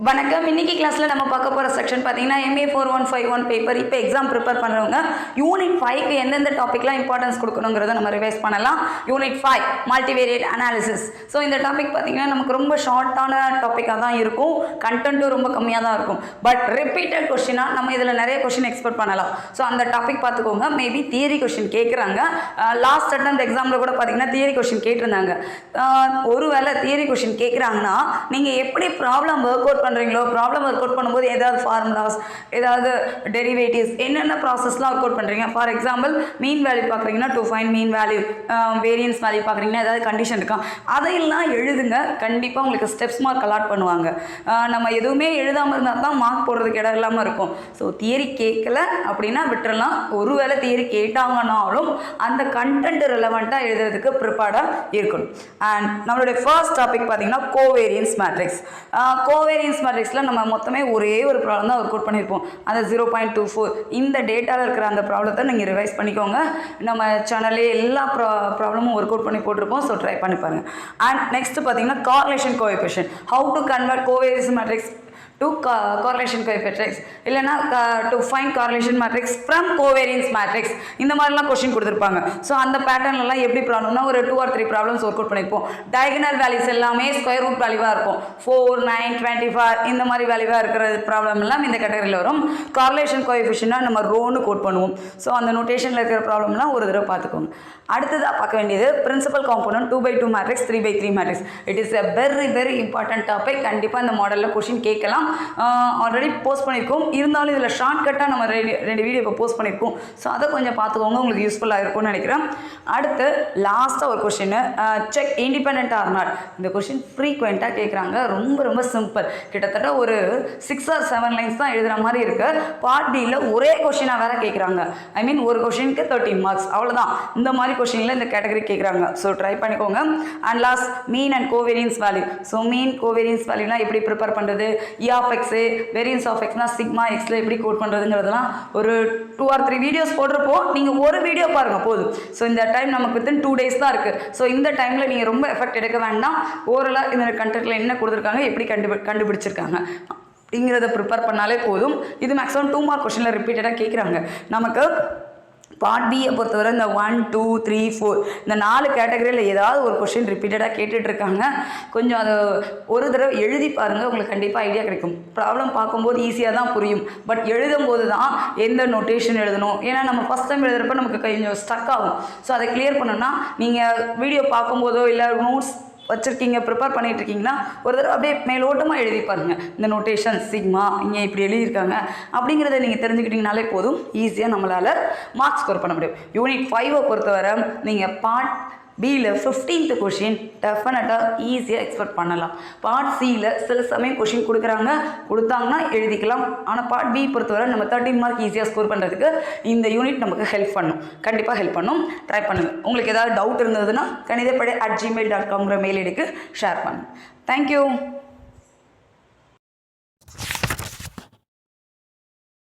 வணக்கம். இன்னைக்கு கிளாஸில் நம்ம பார்க்க போகிற செக்ஷன் பார்த்தீங்கன்னா MA 4151 பேப்பர். இப்போ எக்ஸாம் ப்ரிப்பேர் பண்ணுறவங்க யூனிட் 5க்கு எந்தெந்த டாப்பிக்லாம் இம்பார்ட்டன்ஸ் கொடுக்கணுங்கிறத நம்ம ரிவைஸ் பண்ணலாம். Unit 5 multivariate analysis. ஸோ இந்த டாபிக் பார்த்தீங்கன்னா நமக்கு ரொம்ப ஷார்ட்டான டாப்பிக்காக தான் இருக்கும், கண்டென்ட்டும் ரொம்ப கம்மியாக தான் இருக்கும். பட் ரிப்பீட்டட் கொஸ்டினாக நம்ம இதில் நிறைய கொஸ்டின் எக்ஸ்பெக்ட் பண்ணலாம். ஸோ அந்த டாபிக் பார்த்துக்கோங்க. மேபி தியரி கொஸ்டின் கேட்குறாங்க. லாஸ்ட் அட்டம் எக்ஸாமில் கூட பார்த்தீங்கன்னா தியரி கொஸ்டின் கேட்டிருந்தாங்க. ஒருவேளை தியரி கொஸ்டின் கேட்குறாங்கன்னா நீங்கள் எப்படி ப்ராப்ளம் ஒர்க் அவுட் பண்ணுறீங்களோ, ப்ராப்ளம் ஒர்க் அவுட் பண்ணும்போது ஏதாவது ஃபார்முலாஸ், ஏதாவது டெரிவேட்டிவ்ஸ், என்னென்ன ப்ராசஸ்லாம் ஒர்க் அவுட் பண்ணுறீங்க. ஃபார் எக்ஸாம்பிள் மீன் வேல்யூ பார்க்குறீங்கன்னா to find mean value, variance value பார்க்குறீங்கன்னா ஏதாவது கண்டிஷன் இருக்கா, அதையெல்லாம் எழுதுங்க. கண்டிப்பாக உங்களுக்கு ஸ்டெப்ஸ் மார்க் அலாட் பண்ணுவாங்க. நம்ம எதுவுமே எழுதாமல் இருந்தால் தான் மார்க் போடுறதுக்கு இடம் இல்லாமல் இருக்கும். ஸோ தியரி கேட்கல அப்படின்னா விட்டுறலாம். ஒருவேளை தியரி கேட்டாங்கன்னாலும் அந்த கண்டென்ட் ரெலவெண்ட்டாக எழுதுறதுக்கு ப்ரிப்பேர்டாக இருக்கணும். அண்ட் நம்மளுடைய ஃபர்ஸ்ட் டாபிக் பார்த்தீங்கன்னா கோவேரியன்ஸ் மேட்ரிக்ஸ். கோவேரியன்ஸ் மேட்ரிக்ஸில் நம்ம மொத்தமே ஒரே ஒரு ப்ராப்ளம் தான் ஒர்க் அவுட் பண்ணியிருப்போம், அந்த 0.24. இந்த டேட்டாவில் இருக்கிற அந்த ப்ராப்ளத்தை நீங்கள் ரிவைஸ் பண்ணிக்கோங்க. நம்ம சேனல்லே எல்லா ப்ராப்ளமும் ஒர்க் அவுட் பண்ணி போட்டிருப்போம். ஸோ ட்ரை பண்ணி பாருங்கள். அண்ட் நெக்ஸ்ட் பார்த்தீங்கன்னா correlation coefficient. How to convert covariance matrix to correlation coefficients இல்லைனா to find correlation matrix from covariance matrix. இந்த மாதிரிலாம் கொஸ்டின் கொடுத்துருப்பாங்க. ஸோ அந்த பேட்டர்ன்லாம் எப்படி ப்ராப்ளம்னா ஒரு 2 or 3 ப்ராப்ளம்ஸ் ஒர்க் அவுட் பண்ணியிருப்போம். டயகனல் வேல்யூஸ் எல்லாமே ஸ்கொயர் ரூட் வேல்யூவாக இருக்கும். 4, 9, 25 இந்த மாதிரி வேல்யூவாக இருக்கிற ப்ராப்ளம் எல்லாம் இந்த கேட்டகரியில் வரும். கார்லேஷன் கோஎஃபிஷியன்ட்னா நம்ம ரோன்னு கோட் பண்ணுவோம். ஸோ அந்த நோட்டேஷனில் இருக்கிற ப்ராப்ளம்லாம் ஒரு தடவை பார்த்துக்கோங்க. அடுத்ததாக பார்க்க வேண்டியது principal component 2x2 matrix, 3x3 matrix. It is a very important topic. கண்டிப்பாக இந்த மாடலில் கொஸ்டின் கேட்கலாம். ஆல்ரெடி போஸ்ட் பண்ணியிருக்கோம், இருந்தாலும் இதில் ஷார்ட்கட்டாக நம்ம ரெண்டு வீடியோ இப்போ போஸ்ட் பண்ணியிருக்கோம். ஸோ அதை கொஞ்சம் பார்த்துக்கோங்க, உங்களுக்கு யூஸ்ஃபுல்லாக இருக்கும்னு நினைக்கிறேன். அடுத்து லாஸ்ட்டாக ஒரு question, check independent or not. இந்த கொஸ்டின் ஃப்ரீக்வெண்ட்டாக கேட்குறாங்க. ரொம்ப சிம்பிள். கிட்டத்தட்ட ஒரு 6 or 7 லைன்ஸ் தான் எழுதுகிற மாதிரி இருக்குது. பார்ட் பியில் ஒரே கொஸ்டினாக வேறு கேட்குறாங்க. ஐ மீன் ஒரு கொஸ்டினுக்கு 13 மார்க்ஸ், அவ்வளோதான். இந்த மாதிரி கொஸ்டினில் இந்த கேட்டகரி கேட்குறாங்க. ஸோ ட்ரை பண்ணிக்கோங்க. And last mean and covariance value. So mean covariance வேல்யூலாம் எப்படி ப்ரிப்பேர் பண்ணுறது, வேரியன்ஸ் ஆஃப் எக்ஸ்னா சிக்மா எக்ஸில் எப்படி கோட் பண்ணுறதுங்கிறதுலாம் ஒரு 2 or 3 வீடியோஸ் போட்டிருப்போம். நீங்கள் ஒரு வீடியோ பாருங்கள் போதும். ஸோ இந்த டைம் நமக்கு வித்தின் 2 days தான் இருக்குது. ஸோ இந்த டைமில் நீங்கள் ரொம்ப எஃபெக்ட் எடுக்க வேண்டாம். ஓரலாக இந்த கண்டென்ட்டில் என்ன கொடுத்துருக்காங்க, எப்படி கண்டுபிடிச்சிருக்காங்க அப்படிங்கிறத ப்ரிப்பேர் பண்ணாலே போதும். இது மேக்ஸிமம் 2 மார்க் கொஸ்டினில் ரிப்பீட்டடாக கேட்குறாங்க. நமக்கு பார்ட் பியை பொறுத்தவரை இந்த 1, 2, 3, 4 இந்த 4 கேட்டகரியில் ஏதாவது ஒரு கொஸ்டின் ரிப்பீட்டடாக கேட்டுட்ருக்காங்க. கொஞ்சம் அதை ஒரு தடவை எழுதி பாருங்கள், உங்களுக்கு கண்டிப்பாக ஐடியா கிடைக்கும். ப்ராப்ளம் பார்க்கும்போது ஈஸியாக தான் புரியும், பட் எழுதும்போது தான் எந்த நோட்டேஷன் எழுதணும். ஏன்னா நம்ம ஃபஸ்ட் டைம் எழுதுகிறப்ப நமக்கு கொஞ்சம் ஸ்டக் ஆகும். ஸோ அதை கிளியர் பண்ணணும்னா நீங்கள் வீடியோ பார்க்கும்போதோ இல்லை நோட்ஸ் வச்சுருக்கீங்க, ப்ரிப்பேர் பண்ணிட்டு இருக்கீங்கன்னா ஒரு தடவை அப்படியே மேலோட்டமாக எழுதி பாருங்கள். இந்த நோட்டேஷன் சிக்மா இங்கே இப்படி எழுதியிருக்காங்க அப்படிங்கிறத நீங்கள் தெரிஞ்சுக்கிட்டிங்கனாலே போதும். ஈஸியாக நம்மளால் மார்க்ஸ் ஸ்கோர் பண்ண முடியும். யூனிட் 5 பொறுத்தவரை நீங்கள் பார்ட் பியில் 15th கொஷின் டெஃபினட்டாக ஈஸியாக எக்ஸ்பெக்ட் பண்ணலாம். பார்ட் சியில் சில சமயம் கொஷின் கொடுத்தாங்கன்னா எழுதிக்கலாம். ஆனால் பார்ட் பி பொறுத்தவரை நம்ம 13 மார்க் ஈஸியாக ஸ்கோர் பண்ணுறதுக்கு இந்த யூனிட் நமக்கு ஹெல்ப் பண்ணும், கண்டிப்பாக ஹெல்ப் பண்ணும். ட்ரை பண்ணுங்கள். உங்களுக்கு ஏதாவது டவுட் இருந்ததுன்னா கணிதப்படை@gmail.com மெயில் ஐடிக்கு ஷேர் பண்ணுங்கள். தேங்க்யூ.